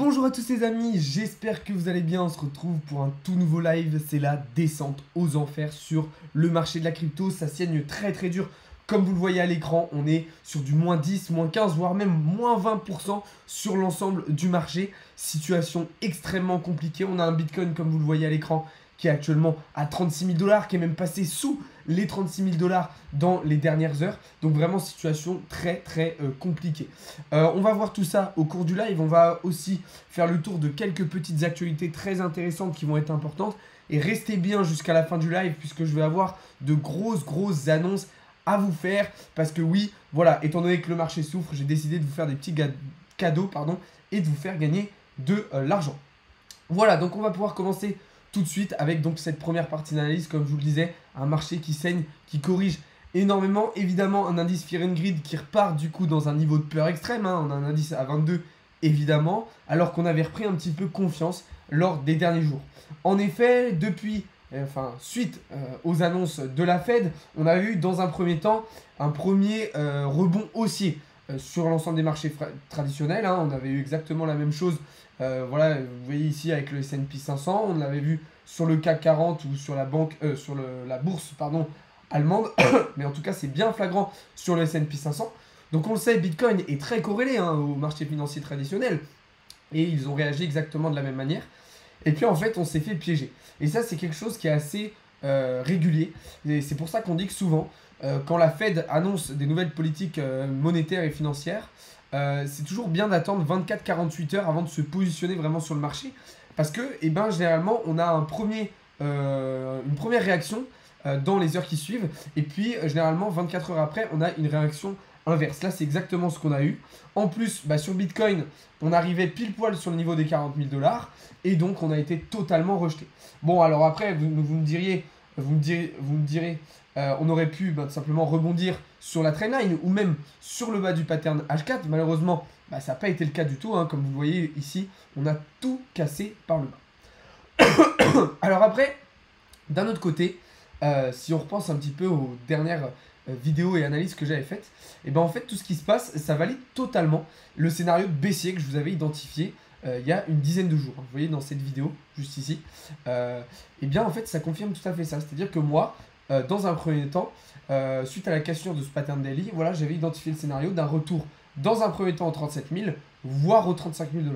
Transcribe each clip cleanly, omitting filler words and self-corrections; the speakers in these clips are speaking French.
Bonjour à tous les amis, j'espère que vous allez bien, on se retrouve pour un tout nouveau live, c'est la descente aux enfers sur le marché de la crypto, ça saigne très dur, comme vous le voyez à l'écran, on est sur du moins 10, moins 15, voire même moins 20% sur l'ensemble du marché, situation extrêmement compliquée, on a un Bitcoin comme vous le voyez à l'écran qui est actuellement à 36 000 $, qui est même passé sous les 36 000 $ dans les dernières heures. Donc vraiment situation très compliquée. On va voir tout ça au cours du live. On va aussi faire le tour de quelques petites actualités très intéressantes qui vont être importantes. Et restez bien jusqu'à la fin du live puisque je vais avoir de grosses annonces à vous faire. Parce que oui, voilà, étant donné que le marché souffre, j'ai décidé de vous faire des petits cadeaux et de vous faire gagner de l'argent. Voilà, donc on va pouvoir commencer tout de suite avec donc cette première partie d'analyse, comme je vous le disais, un marché qui saigne, qui corrige énormément. Évidemment, un indice Fear and Greed qui repart du coup dans un niveau de peur extrême. On a un indice à 22, évidemment, alors qu'on avait repris un petit peu confiance lors des derniers jours. En effet, suite aux annonces de la Fed, on a eu dans un premier temps un premier rebond haussier sur l'ensemble des marchés traditionnels. On avait eu exactement la même chose. Voilà, vous voyez ici avec le S&P 500, on l'avait vu sur le CAC 40 ou sur la bourse allemande, mais en tout cas c'est bien flagrant sur le S&P 500. Donc on le sait, Bitcoin est très corrélé au marché financier traditionnel et ils ont réagi exactement de la même manière. Et puis en fait on s'est fait piéger. Et ça c'est quelque chose qui est assez régulier. Et c'est pour ça qu'on dit que souvent, quand la Fed annonce des nouvelles politiques monétaires et financières, c'est toujours bien d'attendre 24-48 heures avant de se positionner vraiment sur le marché. Parce que, généralement, on a une première réaction dans les heures qui suivent. Et puis, généralement, 24 heures après, on a une réaction inverse. Là, c'est exactement ce qu'on a eu. En plus, sur Bitcoin, on arrivait pile poil sur le niveau des 40 000 $. Et donc, on a été totalement rejeté. Bon, alors après, vous me direz, on aurait pu tout simplement rebondir sur la trendline ou même sur le bas du pattern H4. Malheureusement, ça n'a pas été le cas du tout. Comme vous le voyez ici, on a tout cassé par le bas. Alors après, d'un autre côté, si on repense un petit peu aux dernières vidéos et analyses que j'avais faites, en fait, tout ce qui se passe, ça valide totalement le scénario baissier que je vous avais identifié il y a une dizaine de jours. Vous voyez dans cette vidéo, juste ici. En fait, ça confirme tout à fait ça. C'est-à-dire que moi, dans un premier temps, suite à la cassure de ce pattern daily, voilà, j'avais identifié le scénario d'un retour dans un premier temps aux 37 000, voire aux 35 000 $.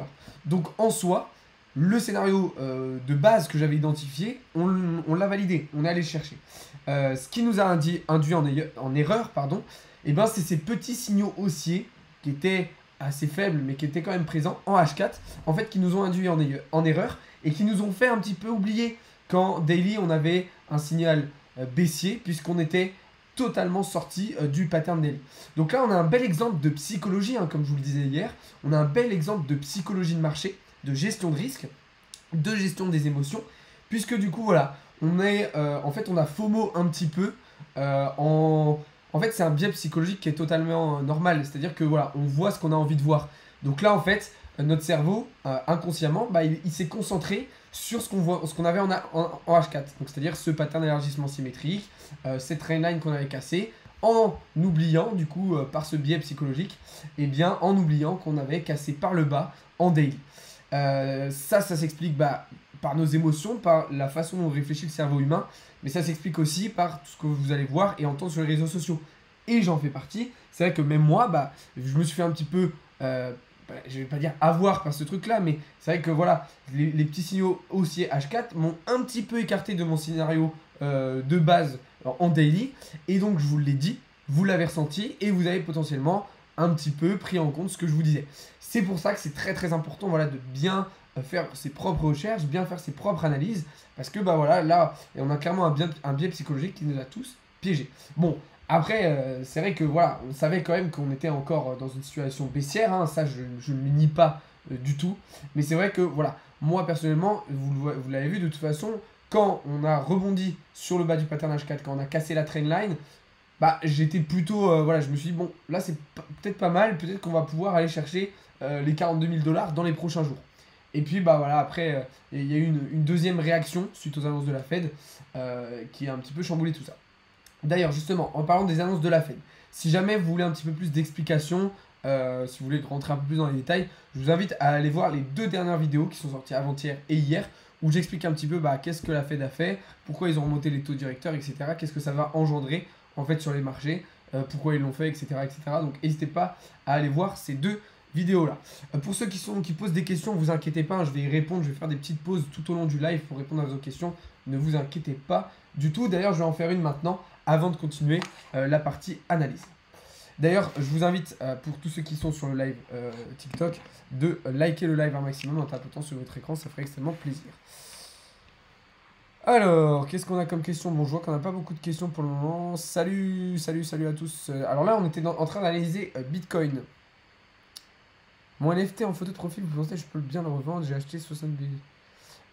Donc en soi, le scénario de base que j'avais identifié, on l'a validé, on est allé chercher. Ce qui nous a induit en erreur, c'est ces petits signaux haussiers qui étaient assez faibles mais qui étaient quand même présents en H4, en fait qui nous ont induit en erreur et qui nous ont fait un petit peu oublier qu'en daily on avait un signal baissier puisqu'on était totalement sorti du pattern daily. Donc là on a un bel exemple de psychologie, comme je vous le disais hier, on a un bel exemple de psychologie de marché, de gestion de risque, de gestion des émotions, puisque du coup voilà, on a FOMO un petit peu en fait c'est un biais psychologique qui est totalement normal, c'est-à-dire que voilà, on voit ce qu'on a envie de voir. Donc là en fait, notre cerveau, inconsciemment, il s'est concentré sur ce qu'on avait en H4. Donc c'est-à-dire ce pattern d'élargissement symétrique, cette trendline qu'on avait cassée, en oubliant, du coup, par ce biais psychologique, en oubliant qu'on avait cassé par le bas en daily. Ça s'explique par nos émotions, par la façon dont réfléchit le cerveau humain, mais ça s'explique aussi par tout ce que vous allez voir et entendre sur les réseaux sociaux. Et j'en fais partie. C'est vrai que même moi, je me suis fait un petit peu, je vais pas dire avoir par ce truc-là, mais c'est vrai que voilà, les petits signaux haussiers H4 m'ont un petit peu écarté de mon scénario de base en daily. Et donc, je vous l'ai dit, vous l'avez ressenti et vous avez potentiellement un petit peu pris en compte ce que je vous disais. C'est pour ça que c'est très important, voilà, de bien faire ses propres recherches, bien faire ses propres analyses, parce que voilà, là, on a clairement un biais psychologique qui nous a tous piégés. Bon, après, c'est vrai que voilà, on savait quand même qu'on était encore dans une situation baissière, ça je ne le nie pas du tout, mais c'est vrai que voilà, moi personnellement, vous l'avez vu de toute façon, quand on a rebondi sur le bas du pattern H4, quand on a cassé la trendline, j'étais plutôt, voilà, je me suis dit, bon, là c'est peut-être pas mal, peut-être qu'on va pouvoir aller chercher les 42 000 $ dans les prochains jours. Et puis voilà, après, il y a eu une deuxième réaction suite aux annonces de la Fed qui a un petit peu chamboulé tout ça. D'ailleurs, justement, en parlant des annonces de la Fed, si jamais vous voulez un petit peu plus d'explications, si vous voulez rentrer un peu plus dans les détails, je vous invite à aller voir les 2 dernières vidéos qui sont sorties avant-hier et hier, où j'explique un petit peu qu'est-ce que la Fed a fait, pourquoi ils ont remonté les taux directeurs, etc. Qu'est-ce que ça va engendrer en fait sur les marchés, pourquoi ils l'ont fait, etc., etc. Donc n'hésitez pas à aller voir ces 2 vidéos là. Pour ceux qui posent des questions, vous inquiétez pas, je vais y répondre, je vais faire des petites pauses tout au long du live pour répondre à vos questions. Ne vous inquiétez pas du tout. D'ailleurs, je vais en faire une maintenant avant de continuer la partie analyse. D'ailleurs, je vous invite, pour tous ceux qui sont sur le live TikTok, de liker le live un maximum en tapotant sur votre écran, ça ferait extrêmement plaisir. Alors, qu'est-ce qu'on a comme question? Bon, je vois qu'on n'a pas beaucoup de questions pour le moment. Salut à tous. Alors là, on était en train d'analyser Bitcoin. Mon NFT en photo de profil, vous pensez que je peux bien le revendre? J'ai acheté 60 000.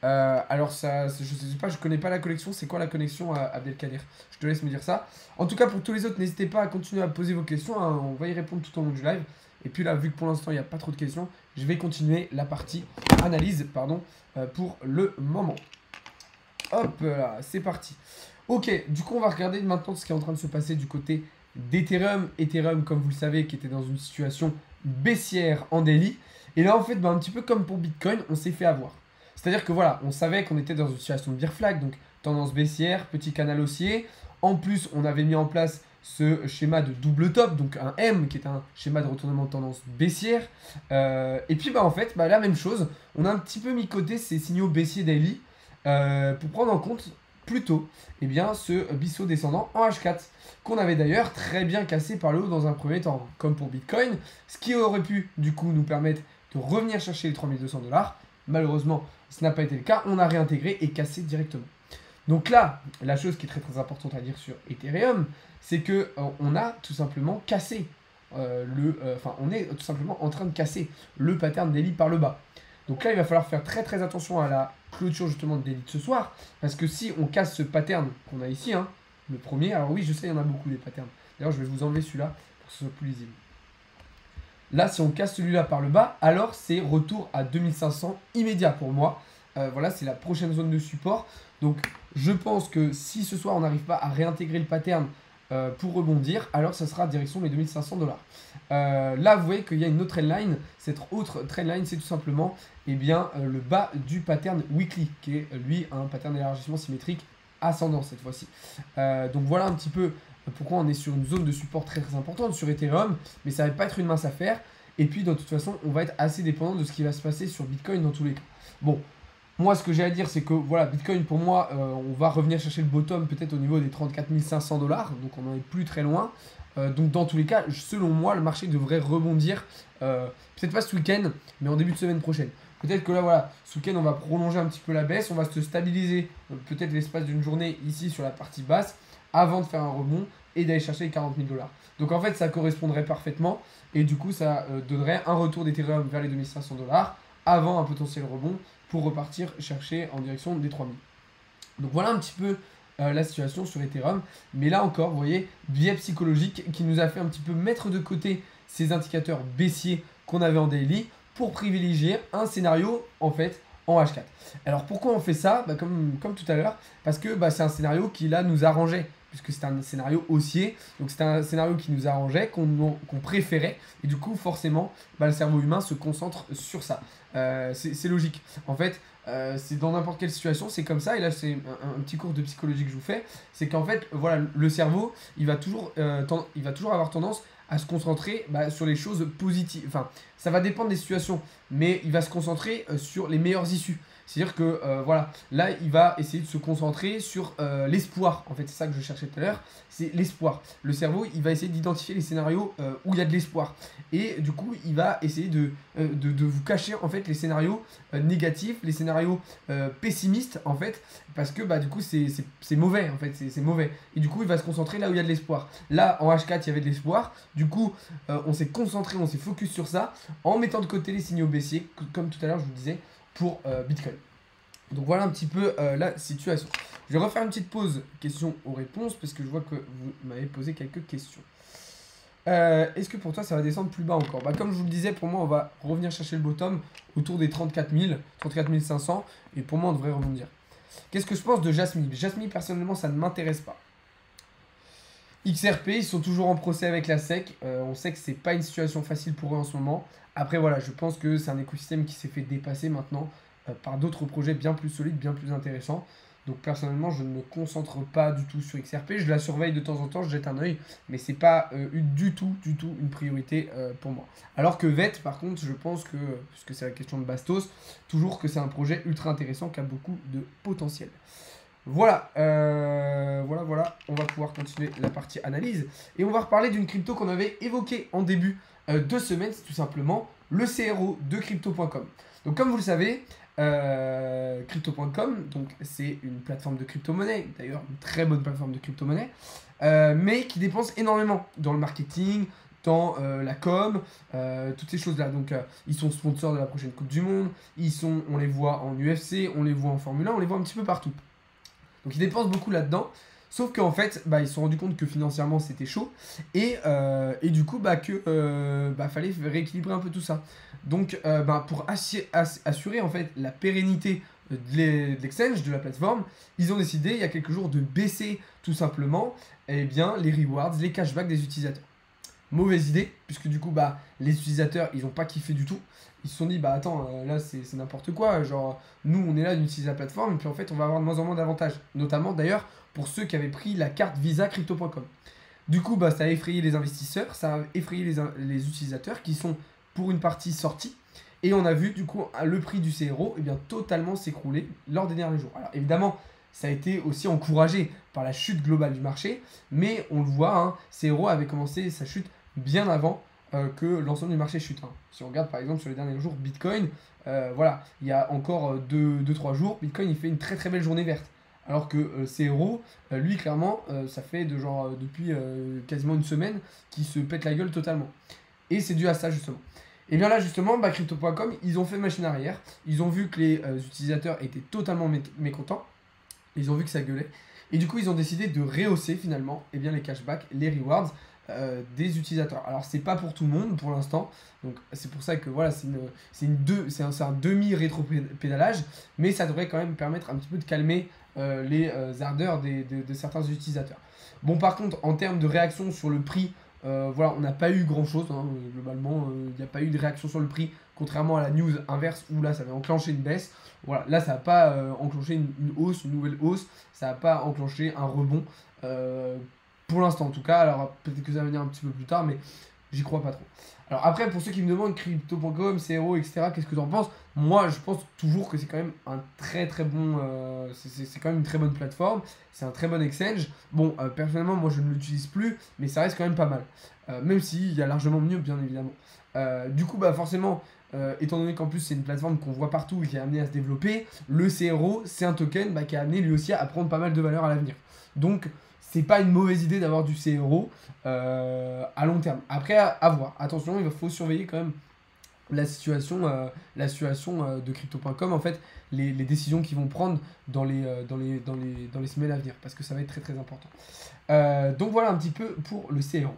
Alors ça, je sais pas, je connais pas la collection. C'est quoi la connexion à Abdelkader? Je te laisse me dire ça. En tout cas, pour tous les autres, n'hésitez pas à continuer à poser vos questions, hein. On va y répondre tout au long du live. Et puis là, vu que pour l'instant, il n'y a pas trop de questions, je vais continuer la partie analyse, pour le moment. Hop là, c'est parti. Ok, du coup, on va regarder maintenant ce qui est en train de se passer du côté d'Ethereum. Ethereum, comme vous le savez, qui était dans une situation baissière en daily. Et là, en fait, un petit peu comme pour Bitcoin, on s'est fait avoir. C'est-à-dire que voilà, on savait qu'on était dans une situation de bear flag, donc tendance baissière, petit canal haussier. En plus, on avait mis en place ce schéma de double top, donc un M qui est un schéma de retournement de tendance baissière. Et puis en fait, la même chose, on a un petit peu mis de côté ces signaux baissiers daily pour prendre en compte plutôt ce biseau descendant en H4 qu'on avait d'ailleurs très bien cassé par le haut dans un premier temps, comme pour Bitcoin, ce qui aurait pu du coup nous permettre de revenir chercher les 3200 $. Malheureusement, ce n'a pas été le cas, on a réintégré et cassé directement. Donc là, la chose qui est très très importante à dire sur Ethereum, c'est que on a tout simplement cassé on est tout simplement en train de casser le pattern daily par le bas. Donc là, il va falloir faire très très attention à la clôture justement de daily de ce soir, parce que si on casse ce pattern qu'on a ici, hein, le premier, alors oui, je sais, il y en a beaucoup des patterns. D'ailleurs, je vais vous enlever celui-là pour que ce soit plus lisible. Là, si on casse celui-là par le bas, alors c'est retour à 2500 immédiat pour moi. Voilà, c'est la prochaine zone de support. Donc, je pense que si ce soir, on n'arrive pas à réintégrer le pattern pour rebondir, alors ça sera direction les 2500 $. Là, vous voyez qu'il y a une autre trendline. Cette autre trendline, c'est tout simplement le bas du pattern weekly, qui est lui un pattern d'élargissement symétrique ascendant cette fois-ci. Donc, voilà un petit peu pourquoi on est sur une zone de support très très importante sur Ethereum, mais ça va pas être une mince affaire. Et puis, de toute façon, on va être assez dépendant de ce qui va se passer sur Bitcoin dans tous les cas. Bon, moi, ce que j'ai à dire, c'est que voilà, Bitcoin, pour moi, on va revenir chercher le bottom peut-être au niveau des 34 500 $. Donc, on n'en est plus très loin. Donc, dans tous les cas, selon moi, le marché devrait rebondir. Peut-être pas ce week-end, mais en début de semaine prochaine. Peut-être que là, voilà, ce week-end, on va prolonger un petit peu la baisse. On va se stabiliser peut-être l'espace d'une journée ici sur la partie basse avant de faire un rebond et d'aller chercher les 40 000 $. Donc, en fait, ça correspondrait parfaitement. Et du coup, ça donnerait un retour d'Ethereum vers les 2500 $ avant un potentiel rebond pour repartir chercher en direction des 3000. Donc voilà un petit peu la situation sur Ethereum. Mais là encore, vous voyez, biais psychologique qui nous a fait un petit peu mettre de côté ces indicateurs baissiers qu'on avait en daily pour privilégier un scénario en fait en H4. Alors pourquoi on fait ça? Comme tout à l'heure, parce que c'est un scénario qui là nous arrangeait, puisque c'est un scénario haussier, donc c'est un scénario qui nous arrangeait, qu'on préférait, et du coup forcément le cerveau humain se concentre sur ça. C'est logique. En fait, c'est dans n'importe quelle situation, c'est comme ça, et là c'est un petit cours de psychologie que je vous fais, c'est qu'en fait, voilà, le cerveau, il va toujours avoir tendance à se concentrer sur les choses positives. Enfin, ça va dépendre des situations, mais il va se concentrer sur les meilleures issues. C'est-à-dire que voilà, là il va essayer de se concentrer sur l'espoir. En fait, c'est ça que je cherchais tout à l'heure, c'est l'espoir. Le cerveau, il va essayer d'identifier les scénarios où il y a de l'espoir. Et du coup, il va essayer de vous cacher en fait les scénarios négatifs, les scénarios pessimistes en fait, parce que du coup c'est mauvais en fait, c'est mauvais. Et du coup, il va se concentrer là où il y a de l'espoir. Là, en H4, il y avait de l'espoir. Du coup, on s'est concentré, on s'est focus sur ça, en mettant de côté les signaux baissiers, comme tout à l'heure je vous disais, pour Bitcoin. Donc voilà un petit peu la situation. Je vais refaire une petite pause questions ou réponses parce que je vois que vous m'avez posé quelques questions. Est-ce que pour toi ça va descendre plus bas encore? Comme je vous le disais, pour moi on va revenir chercher le bottom autour des 34 000, 34 500 et pour moi on devrait rebondir. Qu'est-ce que je pense de Jasmine? Jasmine personnellement ça ne m'intéresse pas. XRP, ils sont toujours en procès avec la SEC. On sait que c'est pas une situation facile pour eux en ce moment. Après, voilà, je pense que c'est un écosystème qui s'est fait dépasser maintenant par d'autres projets bien plus solides, bien plus intéressants. Donc personnellement, je ne me concentre pas du tout sur XRP. Je la surveille de temps en temps, je jette un œil, mais c'est pas du tout une priorité pour moi. Alors que VET, par contre, je pense que, puisque c'est la question de Bastos, toujours que c'est un projet ultra intéressant qui a beaucoup de potentiel. Voilà, voilà, on va pouvoir continuer la partie analyse. Et on va reparler d'une crypto qu'on avait évoquée en début de semaine, c'est tout simplement le CRO de Crypto.com. Donc comme vous le savez, Crypto.com, donc c'est une plateforme de crypto-monnaie, d'ailleurs une très bonne plateforme de crypto-monnaie, mais qui dépense énormément dans le marketing, dans la com, toutes ces choses-là. Donc ils sont sponsors de la prochaine Coupe du Monde, on les voit en UFC, on les voit en Formule 1, on les voit un petit peu partout. Donc ils dépensent beaucoup là-dedans. Sauf qu'en fait, ils se sont rendus compte que financièrement c'était chaud et du coup fallait rééquilibrer un peu tout ça. Donc pour assurer en fait la pérennité de l'exchange, de la plateforme, ils ont décidé il y a quelques jours de baisser tout simplement les rewards, les cashbacks des utilisateurs. Mauvaise idée, puisque du coup les utilisateurs ils ont pas kiffé du tout. Ils se sont dit attends là c'est n'importe quoi, genre nous on est là d'utiliser la plateforme et puis en fait on va avoir de moins en moins d'avantages, notamment d'ailleurs pour ceux qui avaient pris la carte Visa Crypto.com. Du coup ça a effrayé les investisseurs, ça a effrayé les utilisateurs qui sont pour une partie sortis et on a vu du coup le prix du CRO totalement s'écrouler lors des derniers jours. Alors évidemment ça a été aussi encouragé par la chute globale du marché, mais on le voit, CRO avait commencé sa chute bien avant que l'ensemble du marché chute. Si on regarde par exemple sur les derniers jours, Bitcoin, il y a encore 2-3 jours, Bitcoin il fait une très très belle journée verte. Alors que CRO, lui clairement, ça fait depuis quasiment une semaine qu'il se pète la gueule totalement. Et c'est dû à ça justement. Et bien là justement, Crypto.com, ils ont fait machine arrière, ils ont vu que les utilisateurs étaient totalement mécontents, ils ont vu que ça gueulait, et du coup ils ont décidé de rehausser finalement les cashbacks, les rewards, des utilisateurs. Alors c'est pas pour tout le monde pour l'instant, donc c'est pour ça que voilà c'est un demi-rétropédalage, mais ça devrait quand même permettre un petit peu de calmer les ardeurs de certains utilisateurs. Bon par contre en termes de réaction sur le prix, on n'a pas eu grand chose, globalement il n'y a pas eu de réaction sur le prix, contrairement à la news inverse où là ça avait enclenché une baisse. Voilà, là ça n'a pas enclenché une hausse, une nouvelle hausse, ça n'a pas enclenché un rebond. Pour l'instant en tout cas, alors peut-être que ça va venir un petit peu plus tard, mais j'y crois pas trop. Alors après, pour ceux qui me demandent Crypto.com, CRO, etc., qu'est-ce que tu en penses? Moi, je pense toujours que c'est quand même un très très bon... c'est quand même une très bonne plateforme, c'est un très bon exchange. Bon, personnellement, moi je ne l'utilise plus, mais ça reste quand même pas mal. Même s'il y a largement mieux, bien évidemment. Du coup, forcément, étant donné qu'en plus c'est une plateforme qu'on voit partout et qui est amenée à se développer, le CRO, c'est un token qui est amené lui aussi à prendre pas mal de valeur à l'avenir. Donc, c'est pas une mauvaise idée d'avoir du CRO à long terme. Après, à voir. Attention, il faut surveiller quand même la situation de Crypto.com, en fait, les décisions qu'ils vont prendre dans les semaines à venir, parce que ça va être très très important. Donc voilà un petit peu pour le CRO.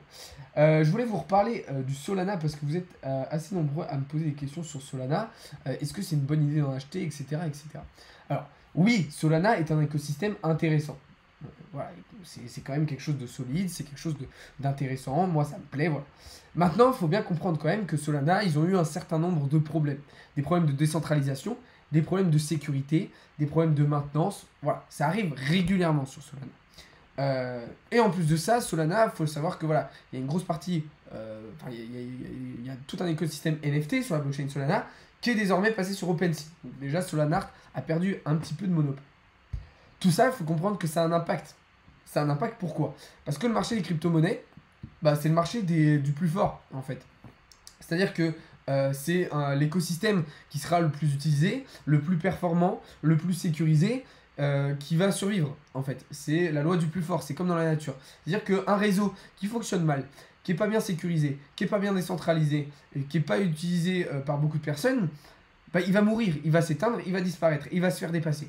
Je voulais vous reparler du Solana, parce que vous êtes assez nombreux à me poser des questions sur Solana. Est-ce que c'est une bonne idée d'en acheter, etc., etc. Alors, oui, Solana est un écosystème intéressant. Voilà, c'est quand même quelque chose de solide, c'est quelque chose d'intéressant, moi ça me plaît, voilà. Maintenant, il faut bien comprendre quand même que Solana, ils ont eu un certain nombre de problèmes. Des problèmes de décentralisation, des problèmes de sécurité, des problèmes de maintenance, voilà, ça arrive régulièrement sur Solana. Et en plus de ça, Solana, il faut le savoir que voilà, il y a une grosse partie, il y a tout un écosystème NFT sur la blockchain Solana qui est désormais passé sur OpenSea. Donc déjà, Solana a perdu un petit peu de monopole. Tout ça, il faut comprendre que ça a un impact. Ça a un impact pourquoi? Parce que le marché des crypto-monnaies, c'est le marché du plus fort, en fait. C'est-à-dire que c'est l'écosystème qui sera le plus utilisé, le plus performant, le plus sécurisé, qui va survivre, en fait. C'est la loi du plus fort, c'est comme dans la nature. C'est-à-dire qu'un réseau qui fonctionne mal, qui n'est pas bien sécurisé, qui n'est pas bien décentralisé, et qui n'est pas utilisé par beaucoup de personnes, il va mourir, il va s'éteindre, il va disparaître, il va se faire dépasser.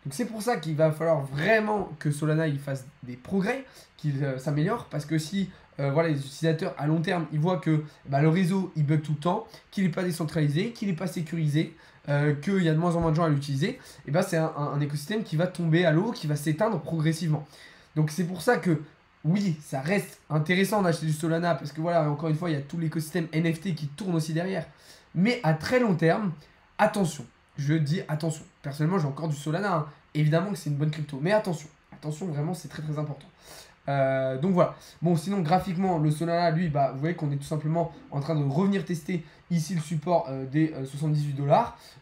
Donc c'est pour ça qu'il va falloir vraiment que Solana il fasse des progrès, qu'il s'améliore, parce que si les utilisateurs à long terme ils voient que le réseau il bug tout le temps, qu'il n'est pas décentralisé, qu'il n'est pas sécurisé, qu'il y a de moins en moins de gens à l'utiliser, et c'est un écosystème qui va tomber à l'eau, qui va s'éteindre progressivement. Donc c'est pour ça que oui, ça reste intéressant d'acheter du Solana parce que voilà, encore une fois, il y a tout l'écosystème NFT qui tourne aussi derrière. Mais à très long terme, attention. Je dis attention. Personnellement, j'ai encore du Solana, hein. Évidemment que c'est une bonne crypto. Mais attention. Attention, vraiment, c'est très très important. Donc voilà. Bon, sinon, graphiquement, le Solana, lui, bah, vous voyez qu'on est tout simplement en train de revenir tester ici le support des 78 $.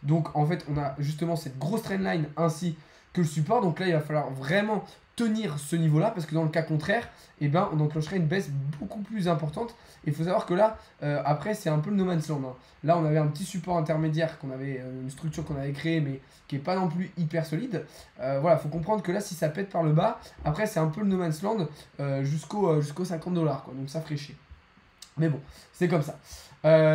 Donc en fait, on a justement cette grosse trendline ainsi que le support. Donc là, il va falloir vraiment tenir ce niveau-là parce que dans le cas contraire, eh ben, on enclencherait une baisse beaucoup plus importante. Il faut savoir que là, après, c'est un peu le no man's land, hein. Là, on avait un petit support intermédiaire, une structure qu'on avait créée, mais qui n'est pas non plus hyper solide. Voilà, il faut comprendre que là, si ça pète par le bas, après, c'est un peu le no man's land jusqu'aux 50 $, quoi. Donc ça ferait chier. Mais bon, c'est comme ça.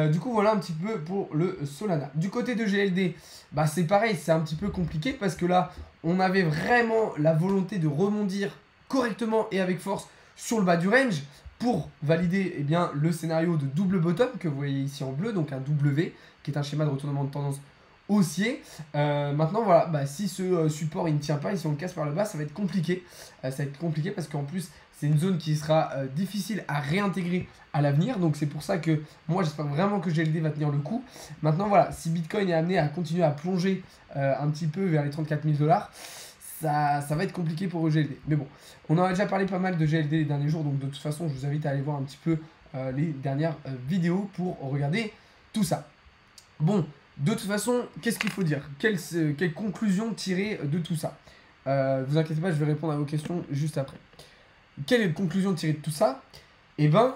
Du coup, voilà un petit peu pour le Solana. Du côté de GLD, bah, c'est pareil, c'est un petit peu compliqué parce que là, on avait vraiment la volonté de rebondir correctement et avec force sur le bas du range pour valider eh bien, le scénario de double bottom que vous voyez ici en bleu, donc un W, qui est un schéma de retournement de tendance haussier. Maintenant, voilà, bah, si ce support il ne tient pas, et si on le casse par le bas, ça va être compliqué. Ça va être compliqué parce qu'en plus, c'est une zone qui sera difficile à réintégrer à l'avenir. Donc c'est pour ça que moi, j'espère vraiment que GLD va tenir le coup. Maintenant, voilà, si Bitcoin est amené à continuer à plonger un petit peu vers les 34 000 $, ça va être compliqué pour GLD. Mais bon, on en a déjà parlé pas mal de GLD les derniers jours. Donc de toute façon, je vous invite à aller voir un petit peu les dernières vidéos pour regarder tout ça. Bon, de toute façon, qu'est-ce qu'il faut dire? Quelle conclusion tirer de tout ça? Vous inquiétez pas, je vais répondre à vos questions juste après. Quelle est la conclusion tirée de tout ça? Eh ben,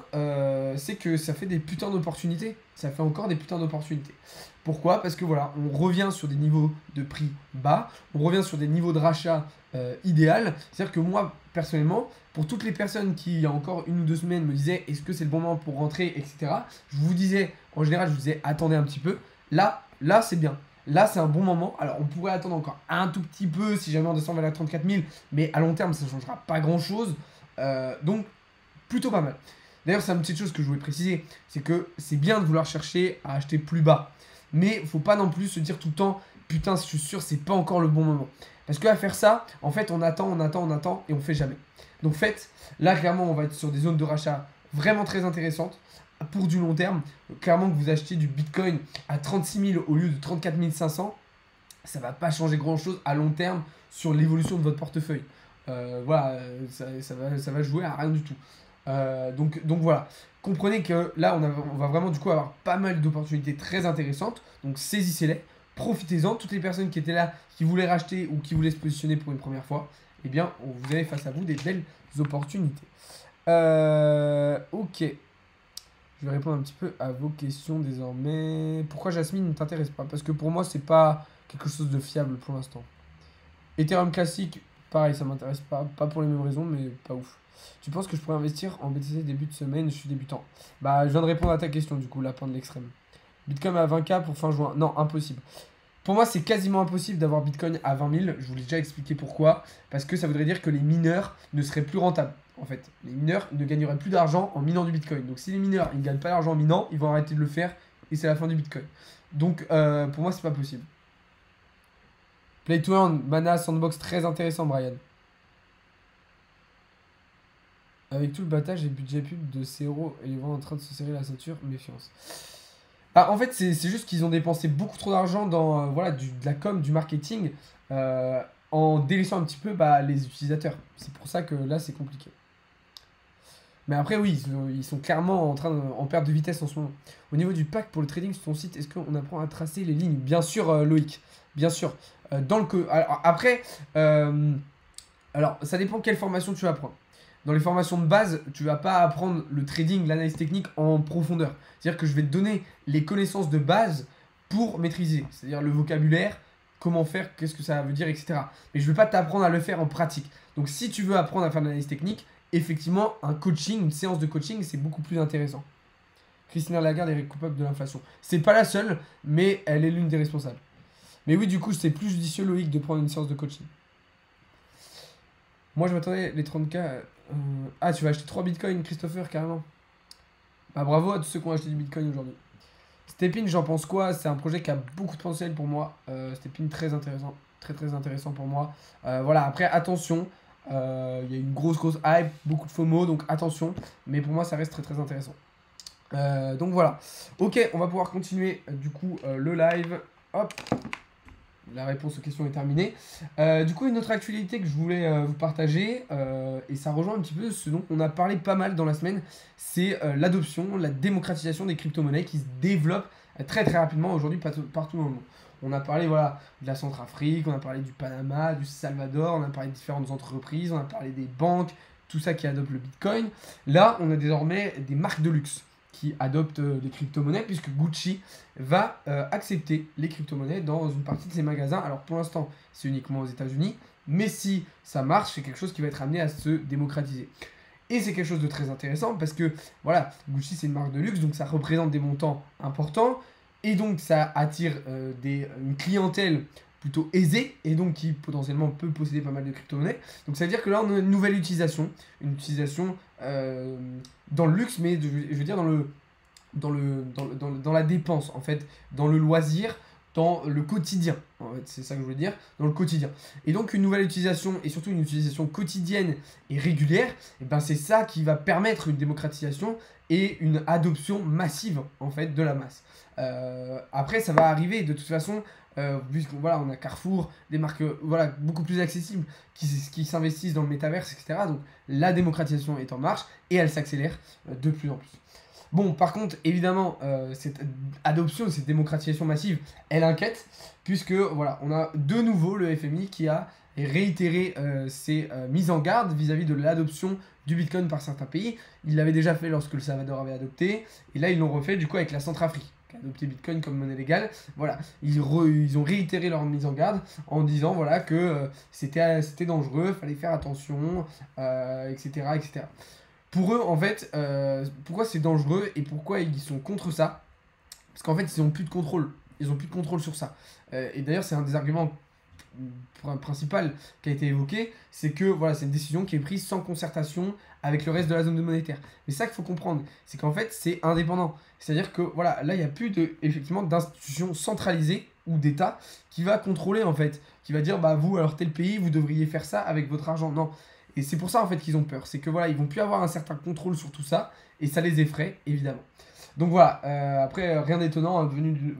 c'est que ça fait des putains d'opportunités. Ça fait encore des putains d'opportunités. Pourquoi? Parce que voilà, on revient sur des niveaux de prix bas, on revient sur des niveaux de rachat idéal. C'est-à-dire que moi, personnellement, pour toutes les personnes qui, il y a encore 1 ou 2 semaines, me disaient est-ce que c'est le bon moment pour rentrer, etc. Je vous disais, en général, je vous disais attendez un petit peu. Là c'est bien. Là, c'est un bon moment. Alors, on pourrait attendre encore un tout petit peu si jamais on descend vers la 34 000, mais à long terme, ça ne changera pas grand-chose. Donc, plutôt pas mal. D'ailleurs, c'est une petite chose que je voulais préciser, c'est que c'est bien de vouloir chercher à acheter plus bas. Mais faut pas non plus se dire tout le temps, putain, je suis sûr, c'est pas encore le bon moment. Parce qu'à faire ça, en fait, on attend et on fait jamais. Donc, faites, là, clairement, on va être sur des zones de rachat vraiment très intéressantes pour du long terme. Clairement, que vous achetiez du Bitcoin à 36 000 au lieu de 34 500, ça va pas changer grand chose à long terme sur l'évolution de votre portefeuille. Voilà, ça va jouer à rien du tout. Donc voilà, comprenez que là on va vraiment du coup avoir pas mal d'opportunités très intéressantes, donc saisissez-les, profitez-en. Toutes les personnes qui étaient là, qui voulaient racheter ou qui voulaient se positionner pour une première fois, eh bien vous avez face à vous des belles opportunités. Ok, je vais répondre un petit peu à vos questions désormais. Pourquoi Jasmine ne t'intéresse pas? Parce que pour moi c'est pas quelque chose de fiable pour l'instant. Ethereum classique, pareil, ça m'intéresse pas pour les mêmes raisons, mais pas ouf. Tu penses que je pourrais investir en BTC début de semaine? Je suis débutant. Bah, je viens de répondre à ta question, du coup, lapin de l'extrême. Bitcoin à 20K pour fin juin. Non, impossible. Pour moi, c'est quasiment impossible d'avoir Bitcoin à 20 000. Je vous l'ai déjà expliqué pourquoi. Parce que ça voudrait dire que les mineurs ne seraient plus rentables. En fait, les mineurs ne gagneraient plus d'argent en minant du Bitcoin. Donc, si les mineurs ne gagnent pas d'argent en minant, ils vont arrêter de le faire et c'est la fin du Bitcoin. Donc, pour moi, c'est pas possible. Play to Earn, Mana, Sandbox, très intéressant, Brian. Avec tout le battage et budget pub de Zero et les vents en train de se serrer la ceinture, méfiance. Ah, en fait, c'est juste qu'ils ont dépensé beaucoup trop d'argent dans voilà, de la com, du marketing, en délaissant un petit peu les utilisateurs. C'est pour ça que là, c'est compliqué. Mais après, oui, ils sont clairement en perte de vitesse en ce moment. Au niveau du pack pour le trading sur ton site, est-ce qu'on apprend à tracer les lignes? Bien sûr, Loïc. Bien sûr. Alors, après, alors, ça dépend quelle formation tu vas prendre. Dans les formations de base, tu vas pas apprendre le trading, l'analyse technique en profondeur. C'est-à-dire que je vais te donner les connaissances de base pour maîtriser. C'est-à-dire le vocabulaire, comment faire, qu'est-ce que ça veut dire, etc. Mais je ne vais pas t'apprendre à le faire en pratique. Donc si tu veux apprendre à faire de l'analyse technique, effectivement, un coaching, une séance de coaching, c'est beaucoup plus intéressant. Christina Lagarde est coupable de l'inflation. C'est pas la seule, mais elle est l'une des responsables. Mais oui, du coup, c'est plus judicieux, Loïc, de prendre une séance de coaching. Moi, je m'attendais les 30K. Ah, tu vas acheter 3 bitcoins, Christopher, carrément. Bah, bravo à tous ceux qui ont acheté du bitcoin aujourd'hui. Stepin, j'en pense quoi? C'est un projet qui a beaucoup de potentiel pour moi. Stepin, très intéressant. Très, très intéressant pour moi. Voilà, après, attention. Il y a une grosse hype, beaucoup de FOMO, donc attention. Mais pour moi, ça reste très très intéressant. Donc voilà. Ok, on va pouvoir continuer du coup le live. Hop. La réponse aux questions est terminée. Du coup, une autre actualité que je voulais vous partager, et ça rejoint un petit peu ce dont on a parlé pas mal dans la semaine, c'est l'adoption, la démocratisation des crypto-monnaies qui se développe très très rapidement aujourd'hui partout dans le monde. On a parlé voilà, de la Centrafrique, on a parlé du Panama, du Salvador, on a parlé de différentes entreprises, on a parlé des banques, tout ça qui adopte le Bitcoin. Là, on a désormais des marques de luxe qui adoptent les crypto-monnaies, puisque Gucci va accepter les crypto-monnaies dans une partie de ses magasins. Alors pour l'instant, c'est uniquement aux États-Unis, mais si ça marche, c'est quelque chose qui va être amené à se démocratiser. Et c'est quelque chose de très intéressant parce que voilà, Gucci c'est une marque de luxe, donc ça représente des montants importants, et donc ça attire une clientèle plutôt aisée, et donc qui potentiellement peut posséder pas mal de crypto-monnaies. Donc ça veut dire que là on a une nouvelle utilisation, dans le luxe, mais je veux dire dans la dépense, en fait, dans le loisir, dans le quotidien. En fait, c'est ça que je veux dire, dans le quotidien. Et donc une nouvelle utilisation, et surtout une utilisation quotidienne et régulière, et ben c'est ça qui va permettre une démocratisation et une adoption massive, en fait, de la masse. Après, ça va arriver, de toute façon, puisqu'on voilà, on a Carrefour, des marques voilà, beaucoup plus accessibles qui s'investissent dans le métaverse, etc. Donc la démocratisation est en marche et elle s'accélère de plus en plus. Bon, par contre, évidemment, cette adoption, cette démocratisation massive, elle inquiète, puisque voilà, on a de nouveau le FMI qui a réitéré ses mises en garde vis-à-vis de l'adoption du Bitcoin par certains pays. Il l'avait déjà fait lorsque le Salvador avait adopté, et là ils l'ont refait du coup avec la Centrafrique, qui a adopté Bitcoin comme monnaie légale. Voilà, ils ont réitéré leur mise en garde en disant voilà que c'était dangereux, fallait faire attention, etc., etc. Pour eux, en fait, pourquoi c'est dangereux et pourquoi ils sont contre ça? Parce qu'en fait, ils n'ont plus de contrôle. Ils n'ont plus de contrôle sur ça. Et d'ailleurs, c'est un des arguments principal qui a été évoqué, c'est que voilà, c'est une décision qui est prise sans concertation avec le reste de la zone monétaire. Mais ça qu'il faut comprendre, c'est qu'en fait, c'est indépendant. C'est-à-dire que voilà, là, il n'y a plus effectivement d'institution centralisée ou d'État qui va contrôler en fait, qui va dire bah vous, alors tel pays, vous devriez faire ça avec votre argent. Non. Et c'est pour ça en fait qu'ils ont peur. C'est que voilà, ils vont plus avoir un certain contrôle sur tout ça et ça les effraie évidemment. Donc voilà, après rien d'étonnant hein,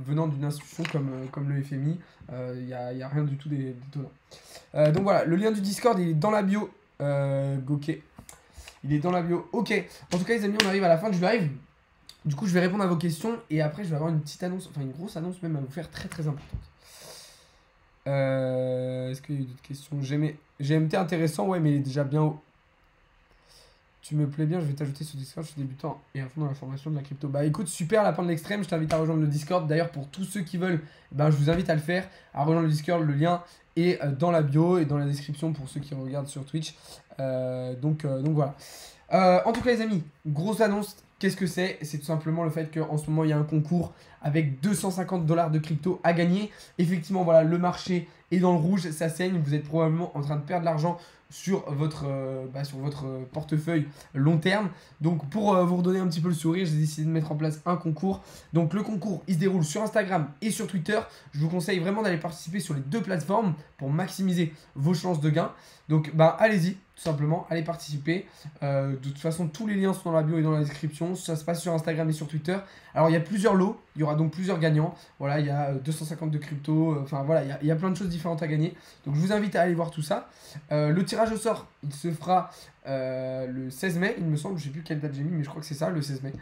venant d'une institution comme le FMI, il n'y a rien du tout d'étonnant. Donc voilà, le lien du Discord il est dans la bio. Ok, il est dans la bio. Ok, en tout cas les amis, on arrive à la fin du live. Du coup je vais répondre à vos questions et après je vais avoir une petite annonce, enfin une grosse annonce même à vous faire très très importante. Est-ce qu'il y a eu d'autres questions? GMT intéressant, ouais, mais il est déjà bien haut. Tu me plais bien, je vais t'ajouter sur Discord, je suis débutant et à fond dans la formation de la crypto. Bah écoute, super, la fin de l'extrême, je t'invite à rejoindre le Discord. D'ailleurs, pour tous ceux qui veulent, bah, je vous invite à le faire, à rejoindre le Discord. Le lien est dans la bio et dans la description pour ceux qui regardent sur Twitch. Donc voilà. En tout cas, les amis, grosse annonce. Qu'est-ce que c'est? C'est tout simplement le fait qu'en ce moment, il y a un concours avec 250 $ de crypto à gagner. Effectivement, voilà, le marché est dans le rouge, ça saigne. Vous êtes probablement en train de perdre de l'argent sur votre portefeuille long terme. Donc, pour vous redonner un petit peu le sourire, j'ai décidé de mettre en place un concours. Donc, le concours, il se déroule sur Instagram et sur Twitter. Je vous conseille vraiment d'aller participer sur les deux plateformes pour maximiser vos chances de gain. Donc, bah, allez-y. Tout simplement, allez participer. De toute façon, tous les liens sont dans la bio et dans la description. Ça se passe sur Instagram et sur Twitter. Alors, il y a plusieurs lots. Il y aura donc plusieurs gagnants. Voilà, il y a 250 de crypto. Enfin, voilà, il y a plein de choses différentes à gagner. Donc, je vous invite à aller voir tout ça. Le tirage au sort, il se fera le 16 mai, il me semble. Je ne sais plus quelle date j'ai mis, mais je crois que c'est ça, le 16 mai.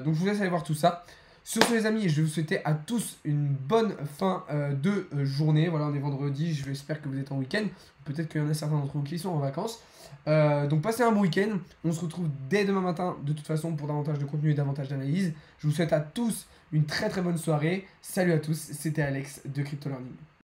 Donc, je vous laisse aller voir tout ça. Sur ce les amis, je vais vous souhaiter à tous une bonne fin de journée. Voilà, on est vendredi, j'espère que vous êtes en week-end. Peut-être qu'il y en a certains d'entre vous qui sont en vacances. Donc passez un bon week-end. On se retrouve dès demain matin de toute façon pour davantage de contenu et davantage d'analyse. Je vous souhaite à tous une très très bonne soirée. Salut à tous, c'était Alex de Crypto Learning.